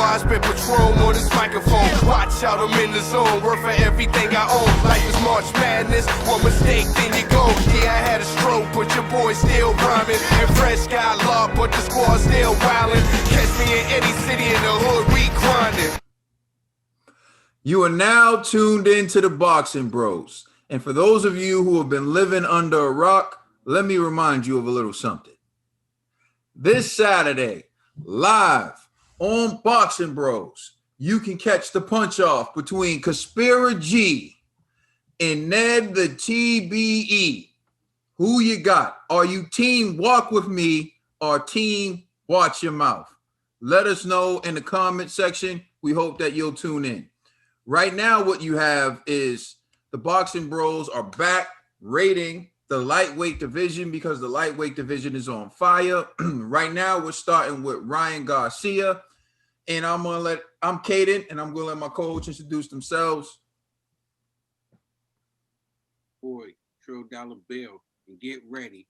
I spit Patron on this microphone. Watch out, I'm in the zone. Worth for everything I own. Life is March Madness. One mistake, then you go. Yeah, I had a stroke, but your boy still rhyming. And Fresh got locked, but the squad still wildin'. Catch me in any city in the hood, we grindin'. You are now tuned into the Boxing Bros. And for those of you who have been living under a rock, let me remind you of a little something. This Saturday, live on Boxing Bros, you can catch the punch-off between Kaspira G and Ned the TBE. Who you got? Are you team walk with me or team watch your mouth? Let us know in the comment section. We hope that you'll tune in. Right now, what you have is the Boxing Bros are back rating the lightweight division because the lightweight division is on fire. Right now, we're starting with Ryan Garcia. And I'm Caden, and I'm gonna let my coach introduce themselves. Boy, $1 bill, and get ready,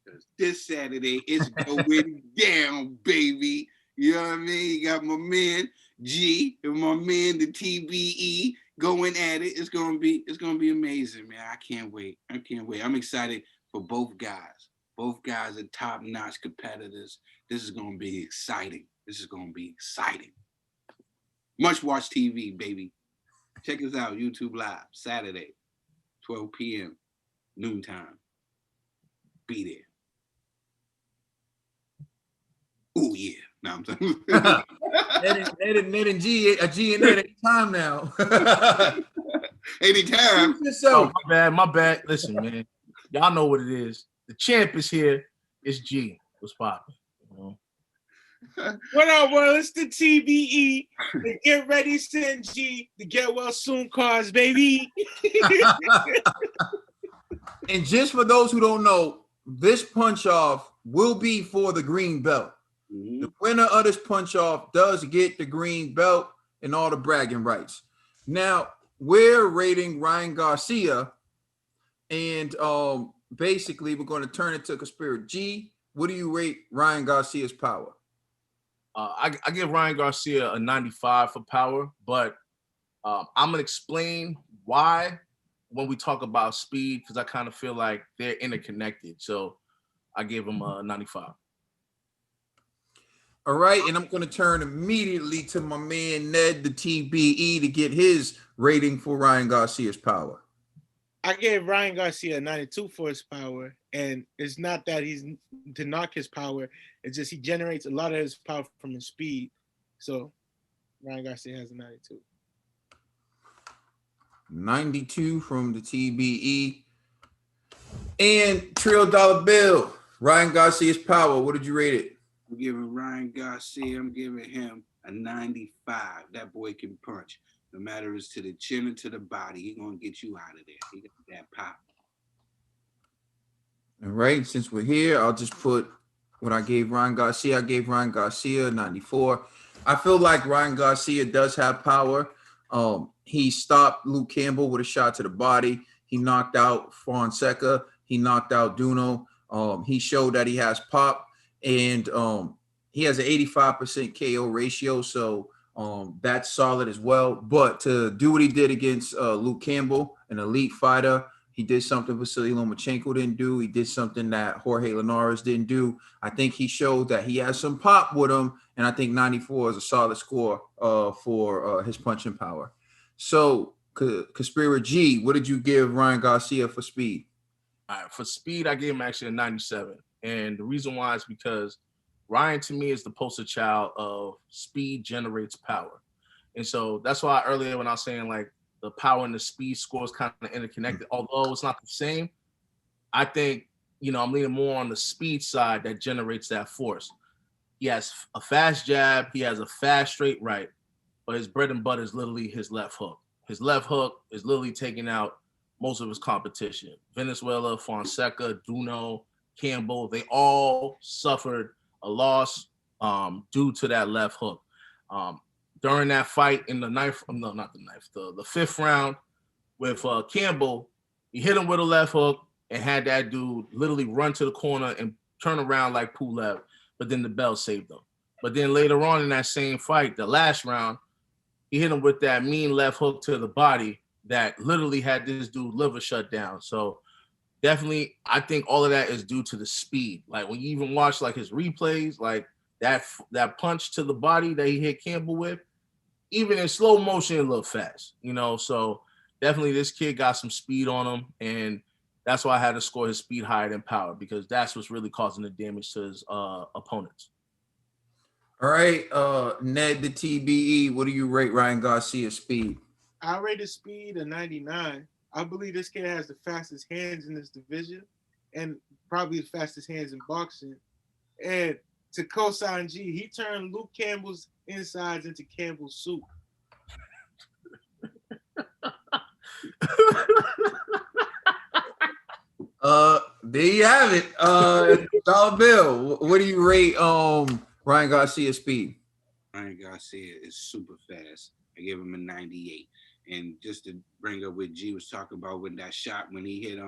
because this Saturday it's going down, baby. You know what I mean? You got my man G and my man the TBE going at it. It's gonna be amazing, man. I can't wait. I'm excited for both guys. Both guys are top-notch competitors. This is gonna be exciting. Much watch TV, baby. Check us out, YouTube Live, Saturday, 12 p.m., noontime. Be there. Ooh, yeah. No, I'm saying. Ned and G and Ned anytime now. Anytime. Oh, my bad. Listen, man. Y'all know what it is. The champ is here. It's G. What's poppin'? What up, world? It's the TBE. The Get Ready, Send G. The Get Well Soon cards, baby. And just for those who don't know, this punch-off will be for the green belt. The winner of this punch-off does get the green belt and all the bragging rights. Now, we're rating Ryan Garcia, and basically, we're going to turn it to Kaspira G. What do you rate Ryan Garcia's power? I give Ryan Garcia a 95 for power, but I'm going to explain why when we talk about speed, because I kind of feel like they're interconnected. So I give him a 95. All right, and I'm going to turn immediately to my man Ned, the TBE, to get his rating for Ryan Garcia's power. I gave Ryan Garcia a 92 for his power, and it's not that he's to knock his power. It's just he generates a lot of his power from his speed. So Ryan Garcia has a 92. 92 from the TBE. And $1 bill, Ryan Garcia's power. What did you rate it? I'm giving Ryan Garcia, I'm giving him a 95. That boy can punch. No matter it's to the chin or to the body, he's going to get you out of there. He got that pop. All right, since we're here, I'll just put what I gave Ryan Garcia. I gave Ryan Garcia 94. I feel like Ryan Garcia does have power. He stopped Luke Campbell with a shot to the body. He knocked out Fonseca. He knocked out Duno. He showed that he has pop. And he has an 85% KO ratio, so that's solid as well. But to do what he did against Luke Campbell, an elite fighter, he did something Vasily Lomachenko didn't do. He did something that Jorge Linares didn't do. I think he showed that he has some pop with him, and I think 94 is a solid score for his punching power. So, Kaspira G, what did you give Ryan Garcia for speed? All right, for speed, I gave him actually a 97. And the reason why is because Ryan, to me, is the poster child of speed generates power. And so that's why earlier when I was saying, like, the power and the speed scores kind of interconnected, although it's not the same, I think, I'm leaning more on the speed side that generates that force. He has a fast jab. He has a fast straight right, but his bread and butter is literally his left hook. His left hook is literally taking out most of his competition. Venezuela, Fonseca, Duno, Campbell, they all suffered a loss due to that left hook. During that fight in the fifth round with Campbell, he hit him with a left hook and had that dude literally run to the corner and turn around like Pulev, but then the bell saved him. But then later on in that same fight, the last round, he hit him with that mean left hook to the body that literally had this dude liver shut down. So definitely, I think all of that is due to the speed. Like when you even watch like his replays, like that punch to the body that he hit Campbell with, even in slow motion, it looked fast. So definitely this kid got some speed on him, and that's why I had to score his speed higher than power, because that's what's really causing the damage to his opponents. All right, Ned the TBE, what do you rate Ryan Garcia's speed? I rate his speed a 99. I believe this kid has the fastest hands in this division, and probably the fastest hands in boxing. And to co-sign G, he turned Luke Campbell's insides into Campbell's soup. There you have it. Dollar Bill, what do you rate Ryan Garcia's speed? Ryan Garcia is super fast. I give him a 98. And just to bring up what G was talking about with that shot when he hit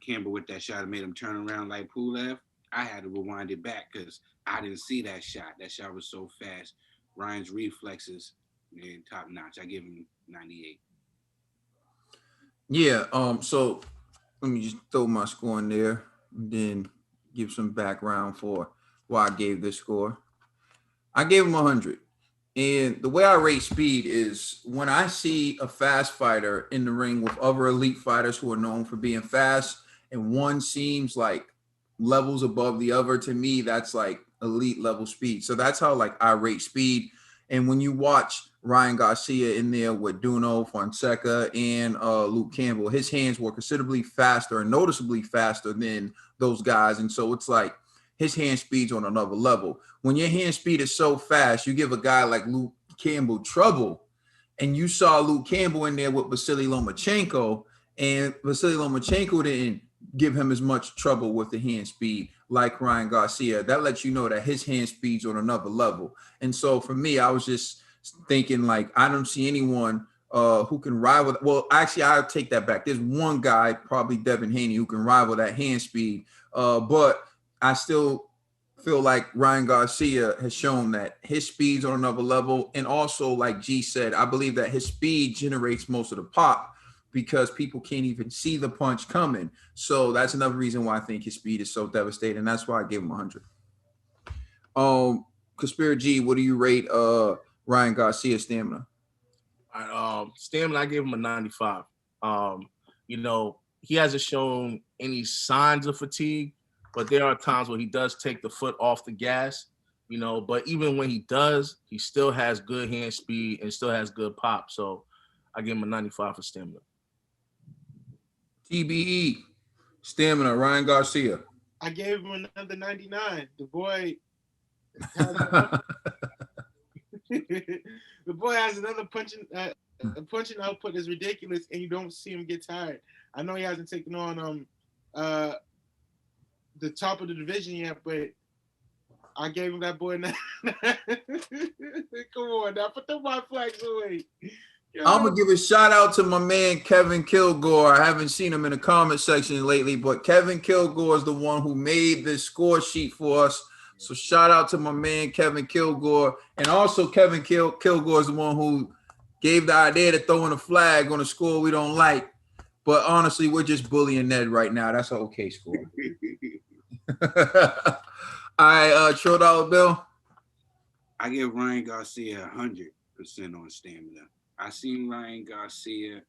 Campbell with that shot and made him turn around like Pulev, I had to rewind it back because I didn't see that shot. That shot was so fast. Ryan's reflexes, man, top notch. I give him 98. Yeah, so let me just throw my score in there and then give some background for why I gave this score. I gave him 100. And the way I rate speed is when I see a fast fighter in the ring with other elite fighters who are known for being fast, and one seems like levels above the other, to me, that's like elite level speed. So that's how like I rate speed. And when you watch Ryan Garcia in there with Duno, Fonseca, and Luke Campbell, his hands were considerably faster and noticeably faster than those guys. And so it's like his hand speed's on another level. When your hand speed is so fast, you give a guy like Luke Campbell trouble. And you saw Luke Campbell in there with Vasily Lomachenko, and Vasily Lomachenko didn't give him as much trouble with the hand speed like Ryan Garcia. That lets you know that his hand speed's on another level. And so for me, I was just thinking like, I don't see anyone who can rival. Well, actually, I'll take that back. There's one guy, probably Devin Haney, who can rival that hand speed. But I still feel like Ryan Garcia has shown that his speed's on another level. And also, like G said, I believe that his speed generates most of the pop because people can't even see the punch coming. So that's another reason why I think his speed is so devastating. And that's why I gave him 100. Conspiracy G, what do you rate Ryan Garcia's stamina? Stamina, I gave him a 95. He hasn't shown any signs of fatigue, but there are times where he does take the foot off the gas, but even when he does, he still has good hand speed and still has good pop. So I give him a 95 for stamina. TBE, stamina, Ryan Garcia. I gave him another 99. The boy has another punching output that's ridiculous, and you don't see him get tired. I know he hasn't taken on the top of the division yet, but I gave him that boy. Come on now, put the white flags away. I'm gonna give a shout out to my man Kevin Kilgore. I haven't seen him in the comment section lately, but Kevin Kilgore is the one who made this score sheet for us. So shout out to my man Kevin Kilgore, and also Kevin Kilgore is the one who gave the idea to throw in a flag on a score we don't like. But honestly, we're just bullying Ned right now. That's an okay score. All right, Tro Dollar Bill. I give Ryan Garcia 100% on stamina. I seen Ryan Garcia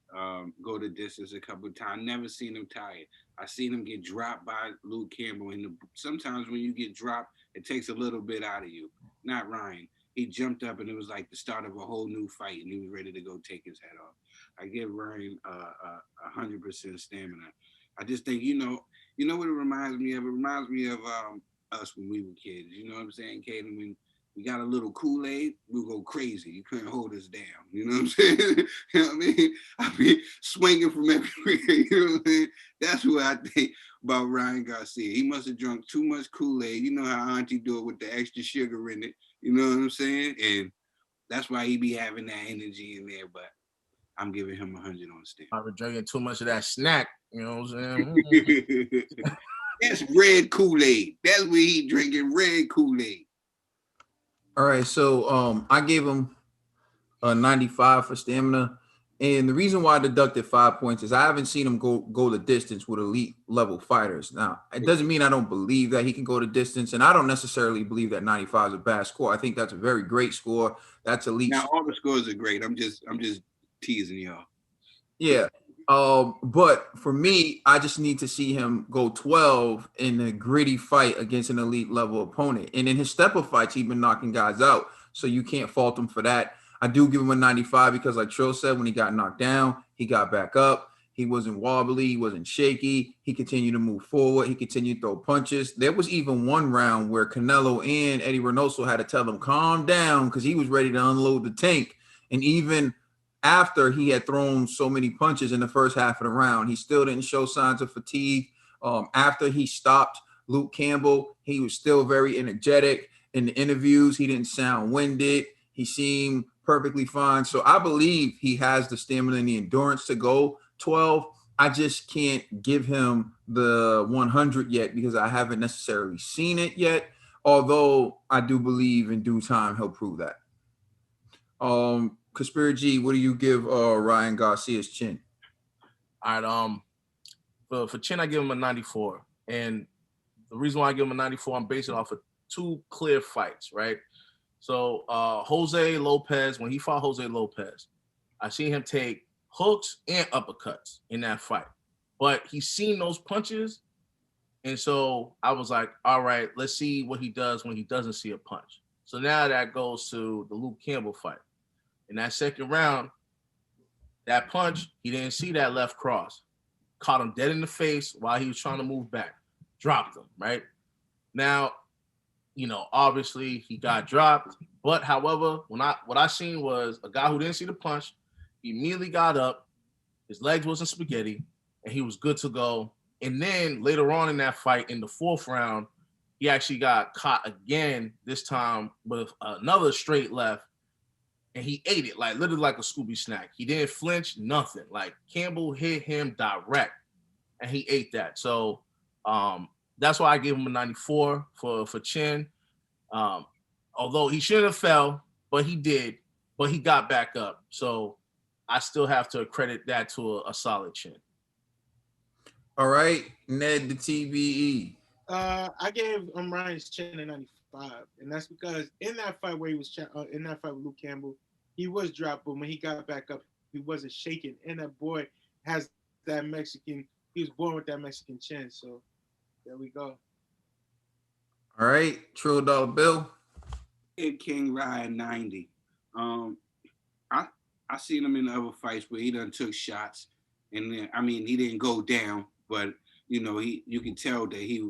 go the distance a couple of times. Never seen him tired. I seen him get dropped by Luke Campbell. Sometimes when you get dropped, it takes a little bit out of you. Not Ryan. He jumped up and it was like the start of a whole new fight, and he was ready to go take his head off. I give Ryan 100% stamina. I just think, you know what it reminds me of? It reminds me of us when we were kids. You know what I'm saying, Kaden? When we got a little Kool-Aid, we'll go crazy. You couldn't hold us down. You know what I'm saying? You know what I mean? I be swinging from everywhere. You know what I mean? That's what I think about Ryan Garcia. He must have drunk too much Kool-Aid. You know how Auntie do it with the extra sugar in it. You know what I'm saying? And that's why he be having that energy in there. But I'm giving him 100 on stamp. I've been drinking too much of that snack. You know what I'm saying? That's red Kool-Aid. That's what he drinking, red Kool-Aid. All right, so I gave him a 95 for stamina. And the reason why I deducted 5 points is I haven't seen him go the distance with elite level fighters. Now, it doesn't mean I don't believe that he can go the distance, and I don't necessarily believe that 95 is a bad score. I think that's a very great score. That's elite. Now all the scores are great. I'm just teasing y'all. Yeah. But for me, I just need to see him go 12 in a gritty fight against an elite level opponent. And in his stepper fights, he's been knocking guys out. So you can't fault him for that. I do give him a 95 because, like Trill said, when he got knocked down, he got back up. He wasn't wobbly. He wasn't shaky. He continued to move forward. He continued to throw punches. There was even one round where Canelo and Eddie Reynoso had to tell him, calm down, because he was ready to unload the tank. And even after he had thrown so many punches in the first half of the round, he still didn't show signs of fatigue. After he stopped Luke Campbell, he was still very energetic. In the interviews, he didn't sound winded. He seemed perfectly fine. So I believe he has the stamina and the endurance to go 12. I just can't give him the 100 yet because I haven't necessarily seen it yet, although I do believe in due time he'll prove that. Conspiracy, what do you give Ryan Garcia's chin? All right, for chin, I give him a 94. And the reason why I give him a 94, I'm basing it off of two clear fights, right? So Jose Lopez, when he fought Jose Lopez, I seen him take hooks and uppercuts in that fight. But he's seen those punches. And so I was like, all right, let's see what he does when he doesn't see a punch. So now that goes to the Luke Campbell fight. In that second round, that punch, he didn't see that left cross. Caught him dead in the face while he was trying to move back. Dropped him, right? Now, obviously he got dropped. But however, what I seen was a guy who didn't see the punch. He immediately got up. His legs wasn't spaghetti, and he was good to go. And then later on in that fight, in the fourth round, he actually got caught again, this time with another straight left. And he ate it, like literally like a Scooby snack. He didn't flinch, nothing. Like Campbell hit him direct, and he ate that. So that's why I gave him a 94 for chin. Although he shouldn't have fell, but he did. But he got back up. So I still have to credit that to a solid chin. All right, Ned the TBE. I gave Ryan's chin a 95, and that's because in that fight where he was in that fight with Luke Campbell, he was dropped, but when he got back up, he wasn't shaking. And that boy has that Mexican. He was born with that Mexican chin. So there we go. All right, Trill Dollar Bill. King Ryan 90. I seen him in the other fights where he done took shots, and then he didn't go down, but you can tell that he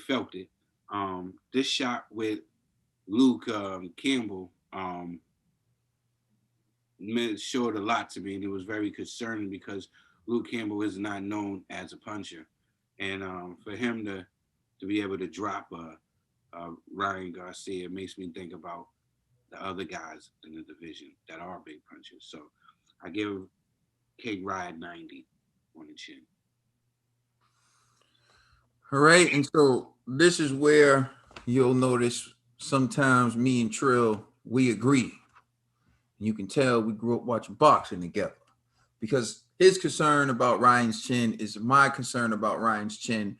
felt it. This shot with Luke Campbell showed a lot to me, and it was very concerning because Luke Campbell is not known as a puncher, and for him to be able to drop Ryan Garcia makes me think about the other guys in the division that are big punchers. So I give King Ryan 90 on the chin. All right, and so this is where you'll notice sometimes me and Trill, we agree. You can tell we grew up watching boxing together because his concern about Ryan's chin is my concern about Ryan's chin.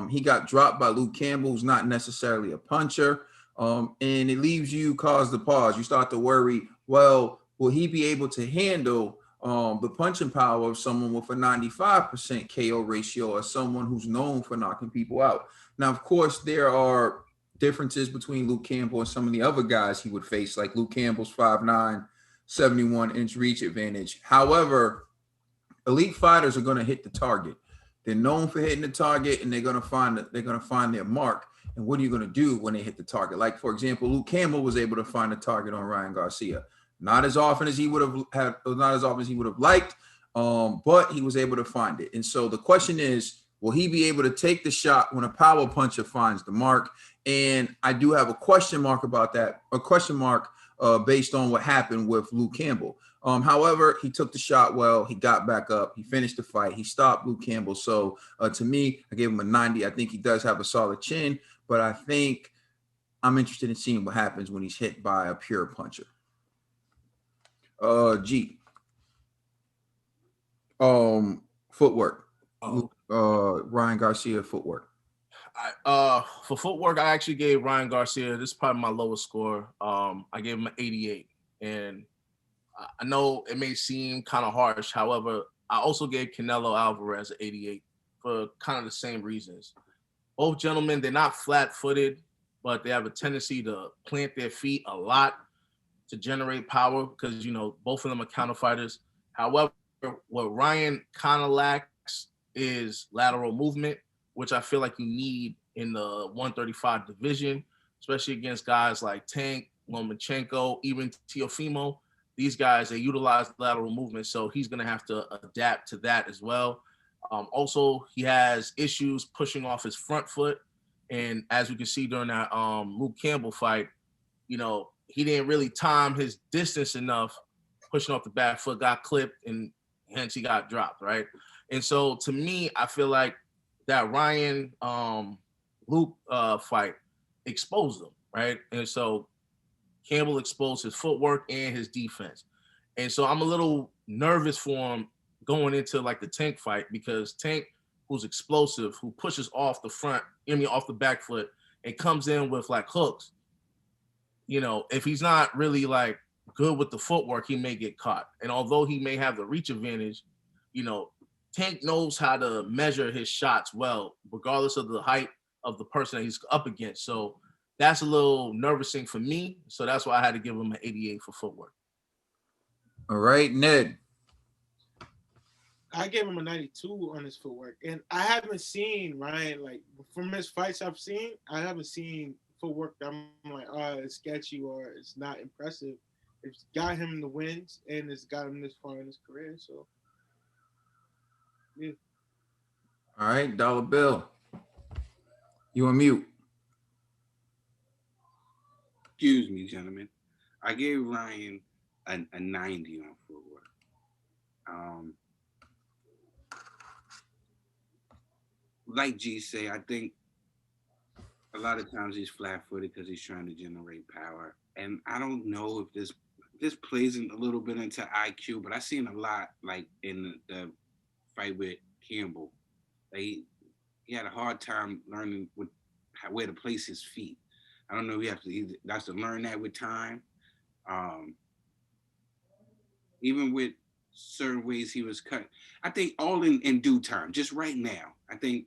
He got dropped by Luke Campbell, who's not necessarily a puncher, and it leaves you cause the pause. You start to worry, well, will he be able to handle the punching power of someone with a 95% KO ratio or someone who's known for knocking people out? Now, of course, there are differences between Luke Campbell and some of the other guys he would face, like Luke Campbell's 5'9", 71-inch reach advantage. However, elite fighters are going to hit the target. They're known for hitting the target, and they're going to find their mark. And what are you going to do when they hit the target? Like, for example, Luke Campbell was able to find a target on Ryan Garcia. Not as often as he would have liked, but he was able to find it. And so the question is, will he be able to take the shot when a power puncher finds the mark? And I do have a question mark about that, based on what happened with Luke Campbell. However, he took the shot well. He got back up. He finished the fight. He stopped Luke Campbell. So to me, I gave him a 90. I think he does have a solid chin, but I think I'm interested in seeing what happens when he's hit by a pure puncher. G. Footwork. Oh. Ryan Garcia footwork. For footwork, I actually gave Ryan Garcia, this is probably my lowest score. I gave him an 88. And I know it may seem kind of harsh. However, I also gave Canelo Alvarez an 88 for kind of the same reasons. Both gentlemen, they're not flat-footed, but they have a tendency to plant their feet a lot to generate power because, you know, both of them are counter fighters. However, what Ryan kind of lacks is lateral movement, which I feel like you need in the 135 division, especially against guys like Tank, Lomachenko, even Teofimo. These guys, they utilize lateral movement, so he's going to have to adapt to that as well. Also, he has issues pushing off his front foot, and as we can see during that Luke Campbell fight, you know, he didn't really time his distance enough, pushing off the back foot, got clipped, and hence he got dropped, right? And so, to me, I feel like that Ryan Luke fight exposed him, right? And so Campbell exposed his footwork and his defense. And so I'm a little nervous for him going into like the Tank fight because Tank, who's explosive, who pushes off the front, off the back foot and comes in with like hooks, you know, if he's not really like good with the footwork, he may get caught. And although he may have the reach advantage, you know, Tank knows how to measure his shots well, regardless of the height of the person that he's up against. So that's a little nervousing for me. So that's why I had to give him an 88 for footwork. All right, Ned. I gave him a 92 on his footwork. And I haven't seen Ryan, like, from his fights I've seen, I haven't seen footwork that I'm like, oh, it's sketchy or it's not impressive. It's got him the wins and it's got him this far in his career. So, yeah. All right, Dollar Bill. You on mute. Excuse me, gentlemen. I gave Ryan a 90 on footwork. Like G say, I think a lot of times he's flat-footed because he's trying to generate power. And I don't know if this plays a little bit into IQ, but I've seen a lot like in the fight with Campbell. He had a hard time learning where to place his feet. I don't know if he has to learn that with time. Even with certain ways he was cut. I think all in due time, just right now. I think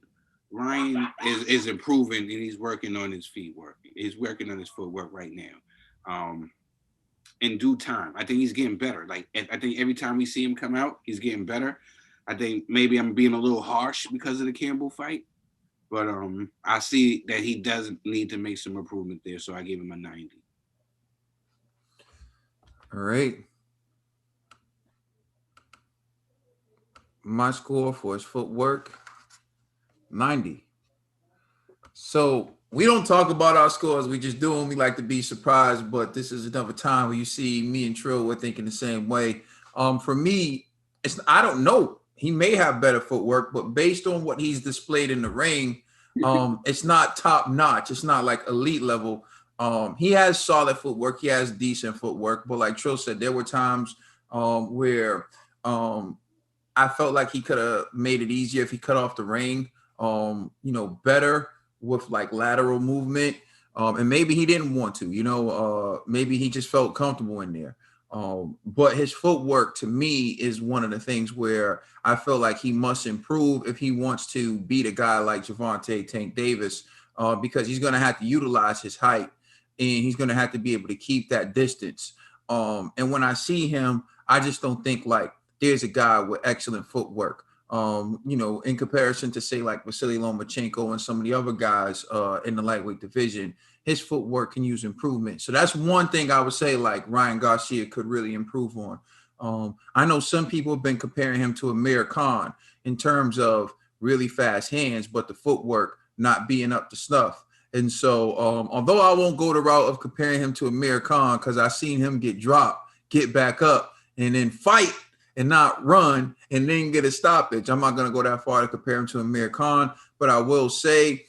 Ryan is improving and he's working on his feet work. He's working on his footwork right now. In due time. I think he's getting better. Like, I think every time we see him come out, he's getting better. I think maybe I'm being a little harsh because of the Campbell fight. But I see that he does need to make some improvement there, so I gave him a 90. All right. My score for his footwork, 90. So we don't talk about our scores. We just do them. We like to be surprised, but this is another time where you see me and Trill, we're thinking the same way. For me, I don't know. He may have better footwork, but based on what he's displayed in the ring, it's not top notch. It's not like elite level. He has solid footwork. He has decent footwork, but like Trill said, there were times where I felt like he could have made it easier if he cut off the ring, better with like lateral movement. And maybe he didn't want to, maybe he just felt comfortable in there. But his footwork to me is one of the things where I feel like he must improve if he wants to beat a guy like Gervonta Tank Davis, because he's going to have to utilize his height and he's going to have to be able to keep that distance. And when I see him, I just don't think like there's a guy with excellent footwork, in comparison to say like Vasily Lomachenko and some of the other guys in the lightweight division. His footwork can use improvement. So that's one thing I would say like Ryan Garcia could really improve on. I know some people have been comparing him to Amir Khan in terms of really fast hands, but the footwork not being up to snuff. And so although I won't go the route of comparing him to Amir Khan because I've seen him get dropped, get back up, and then fight and not run and then get a stoppage. I'm not going to go that far to compare him to Amir Khan, but I will say,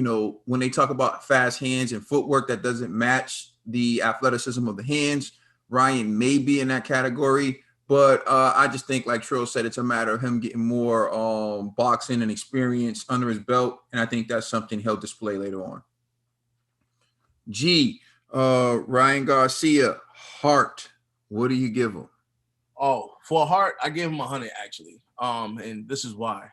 when they talk about fast hands and footwork that doesn't match the athleticism of the hands, Ryan may be in that category. But I just think, like Trill said, it's a matter of him getting more boxing and experience under his belt. And I think that's something he'll display later on. G, Ryan Garcia, heart. What do you give him? Oh, for heart, I gave him 100 actually. And this is why.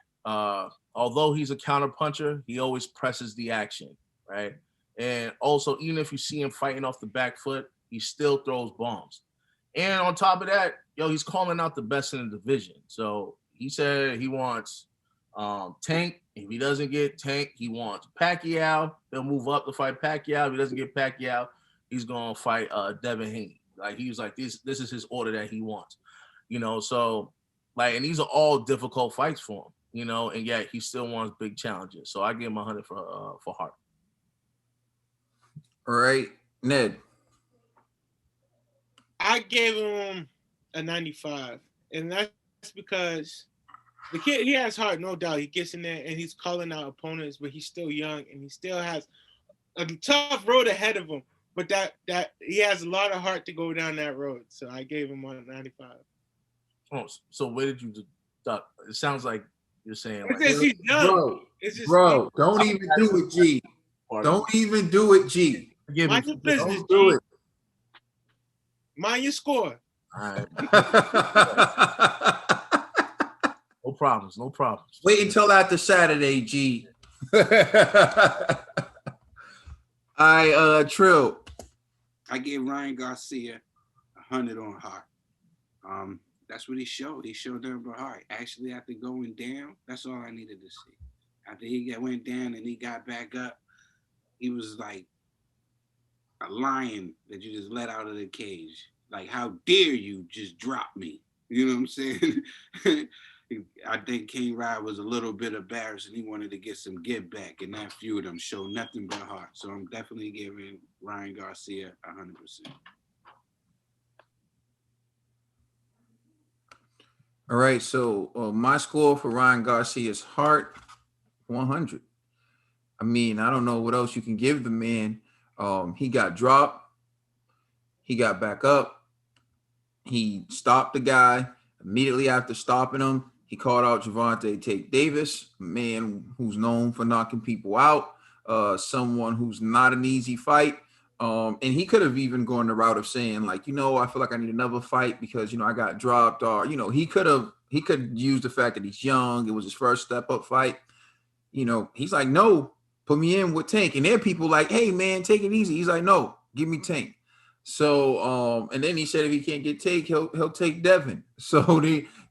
Although he's a counter puncher, he always presses the action, right? And also, even if you see him fighting off the back foot, he still throws bombs. And on top of that, he's calling out the best in the division. So he said he wants Tank. If he doesn't get Tank, he wants Pacquiao. He'll move up to fight Pacquiao. If he doesn't get Pacquiao, he's gonna fight Devin Haney. Like he was like, this is his order that he wants. So like, and these are all difficult fights for him, and yet he still wants big challenges. So I give him 100 for heart. All right, Ned. I gave him a 95, and that's because the kid, he has heart, no doubt. He gets in there and he's calling out opponents, but he's still young and he still has a tough road ahead of him. But that he has a lot of heart to go down that road. So I gave him a 95. Oh, so where did you duck? It sounds like you're saying like, he's young. Bro, don't even do it, G. Don't even do it, G. Mind your business, Don't do G. it. Mind your score. All right. No problems. Wait until after Saturday, G. Trill. I gave Ryan Garcia 100 on heart. That's what he showed. He showed them about heart. Actually, after going down, that's all I needed to see. After he went down and he got back up, he was like a lion that you just let out of the cage. Like, how dare you just drop me? You know what I'm saying? I think King Rod was a little bit embarrassed and he wanted to get some get back, and that few of them showed nothing but heart. So I'm definitely giving Ryan Garcia 100%. All right, so my score for Ryan Garcia's heart, 100. I mean, I don't know what else you can give the man. He got dropped. He got back up. He stopped the guy. Immediately after stopping him, he called out Gervonta Tate Davis, a man who's known for knocking people out, someone who's not an easy fight. And he could have even gone the route of saying, like, I feel like I need another fight because, I got dropped, or, he could use the fact that he's young. It was his first step up fight. He's like, no, put me in with Tank. And there are people like, hey man, take it easy. He's like, no, give me Tank. So, and then he said, if he can't get Tank, he'll take Devin. So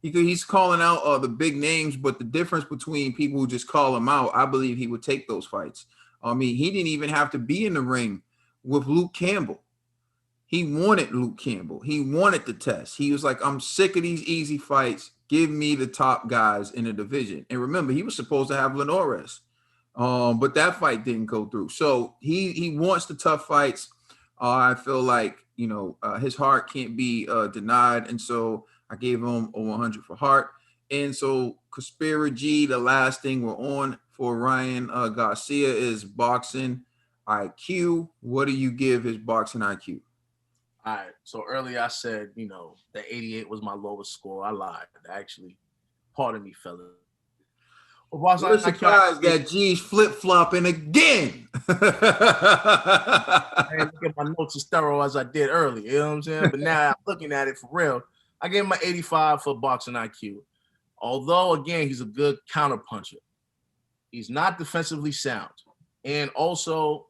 he's calling out the big names, but the difference between people who just call him out, I believe he would take those fights. I mean, he didn't even have to be in the ring with Luke Campbell. He wanted Luke Campbell. He wanted the test. He was like, I'm sick of these easy fights. Give me the top guys in the division. And remember, he was supposed to have Linares, but that fight didn't go through. So he wants the tough fights. I feel like, his heart can't be denied. And so I gave him a 100 for heart. And so Kaspera G, the last thing we're on for Ryan Garcia is boxing IQ. What do you give his boxing IQ? All right. So earlier I said, that 88 was my lowest score. I lied, actually. Pardon me, fella. Well, I'm surprised that G's flip-flopping again. I didn't look at my notes as thorough as I did earlier. You know what I'm saying? But now I'm looking at it for real. I gave him an 85 for boxing IQ. Although, again, he's a good counterpuncher. He's not defensively sound. And also,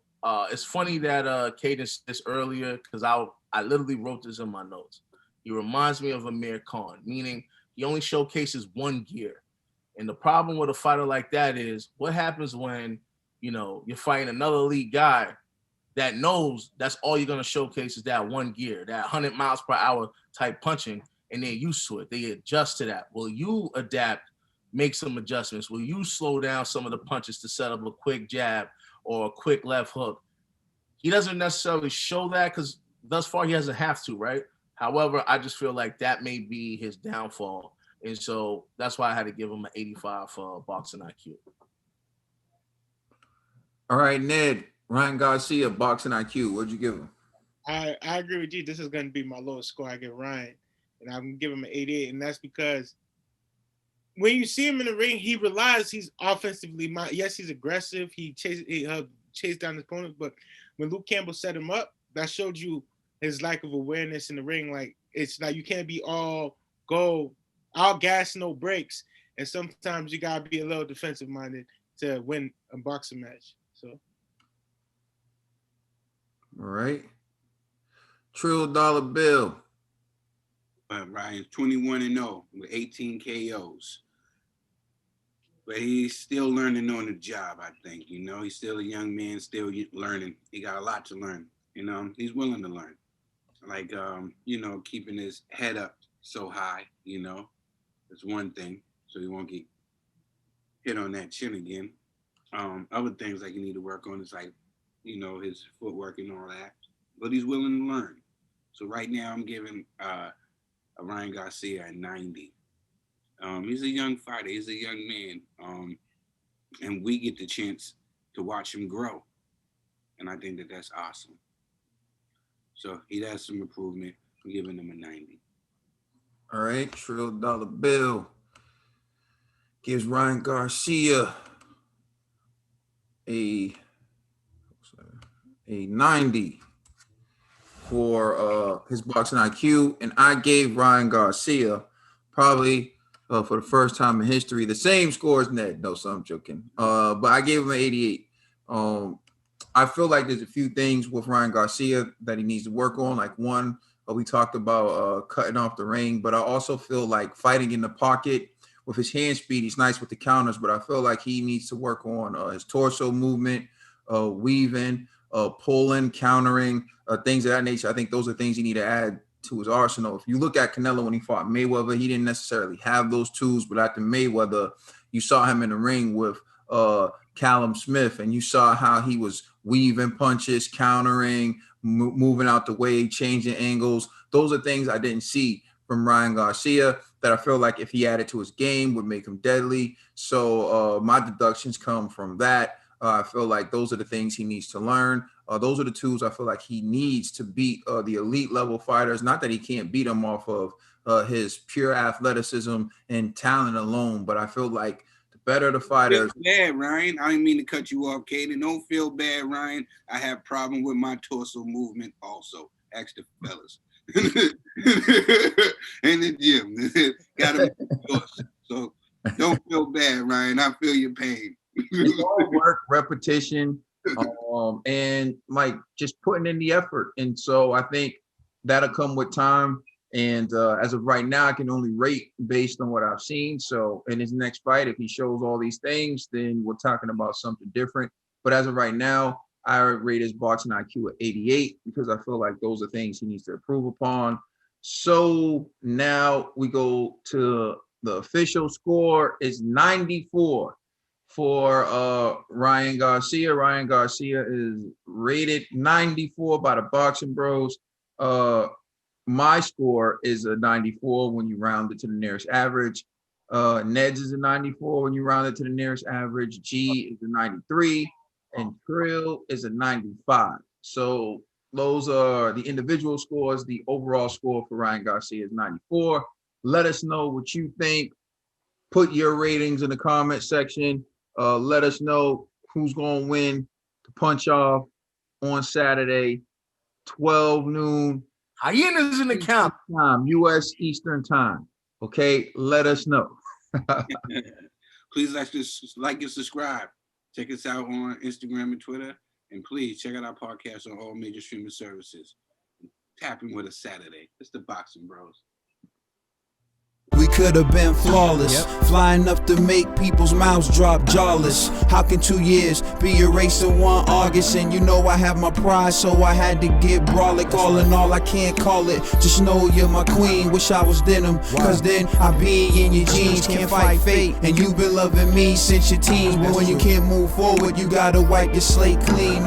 it's funny that Caden said this earlier because I literally wrote this in my notes. He reminds me of Amir Khan, meaning he only showcases one gear. And the problem with a fighter like that is what happens when, you're fighting another elite guy that knows that's all you're going to showcase is that one gear, that 100 miles per hour type punching, and they're used to it. They adjust to that. Will you adapt, make some adjustments? Will you slow down some of the punches to set up a quick jab or a quick left hook? He doesn't necessarily show that because thus far he doesn't have to, right? However, I just feel like that may be his downfall. And so that's why I had to give him an 85 for boxing IQ. All right, Ned, Ryan Garcia, boxing IQ. What'd you give him? I agree with you. This is going to be my lowest score. I give Ryan, and I'm going to give him an 88, and that's because when you see him in the ring, he relies. He's offensively. Yes, he's aggressive. He chase down his opponent, but when Luke Campbell set him up, that showed you his lack of awareness in the ring. Like, it's like you can't be all gas, no breaks, and sometimes you gotta be a little defensive minded to win a boxing match. So, All right, Trill Dollar Bill. Ryan's 21-0 with 18 KOs. But he's still learning on the job, I think. You know, he's still a young man, still learning. He got a lot to learn. You know, he's willing to learn. Like, you know, keeping his head up so high, you know, that's one thing. So he won't get hit on that chin again. Other things like you need to work on is like, you know, his footwork and all that. But he's willing to learn. So right now I'm giving a Ryan Garcia at 90. He's a young fighter. He's a young man. And we get the chance to watch him grow. And I think that that's awesome. So he has some improvement. I'm giving him a 90. All right, Trill Dollar Bill gives Ryan Garcia a 90 for his boxing IQ, and I gave Ryan Garcia probably for the first time in history the same score as Ned. No, so I'm joking. But I gave him an 88. I feel like there's a few things with Ryan Garcia that he needs to work on. Like one, we talked about cutting off the ring, but I also feel like fighting in the pocket with his hand speed. He's nice with the counters, but I feel like he needs to work on his torso movement, weaving, pulling, countering, things of that nature. I think those are things you need to add to his arsenal. If you look at Canelo when he fought Mayweather, he didn't necessarily have those tools, but after Mayweather, you saw him in the ring with Callum Smith, and you saw how he was weaving punches, countering, moving out the way, changing angles. Those are things I didn't see from Ryan Garcia that I feel like if he added to his game would make him deadly. So my deductions come from that. I feel like those are the things he needs to learn. Those are the tools I feel like he needs to beat the elite level fighters. Not that he can't beat them off of his pure athleticism and talent alone, but I feel like the better the fighters. Feel bad, Ryan. I didn't mean to cut you off, Kaden. Don't feel bad, Ryan. I have problem with my torso movement also. Ask the fellas. In the gym. Gotta be torso. So don't feel bad, Ryan. I feel your pain. It's all work, repetition, and like just putting in the effort. And so I think that'll come with time. And as of right now, I can only rate based on what I've seen. So in his next fight, if he shows all these things, then we're talking about something different. But as of right now, I rate his boxing IQ at 88 because I feel like those are things he needs to improve upon. So now we go to the official score is 94 for Ryan Garcia. Ryan Garcia is rated 94 by the Boxing Bros. My score is a 94 when you round it to the nearest average. Ned's is a 94 when you round it to the nearest average. G is a 93, and Trill is a 95. So those are the individual scores. The overall score for Ryan Garcia is 94. Let us know what you think. Put your ratings in the comment section. Let us know who's going to win the punch off on Saturday, 12 noon. Hyenas in the count. Time, U.S. Eastern time. Okay, let us know. Please like and subscribe. Check us out on Instagram and Twitter. And please check out our podcast on all major streaming services. Tap in with us Saturday. It's the Boxing Bros. We could have been flawless, flying up to make people's mouths drop jawless. How can 2 years be erased in 1 August? And you know I have my pride, so I had to get brolic. All in all, I can't call it. Just know you're my queen. Wish I was denim, cause then I be in your jeans. Can't fight fate, and you've been loving me since your teens. But when you can't move forward, you gotta wipe your slate clean.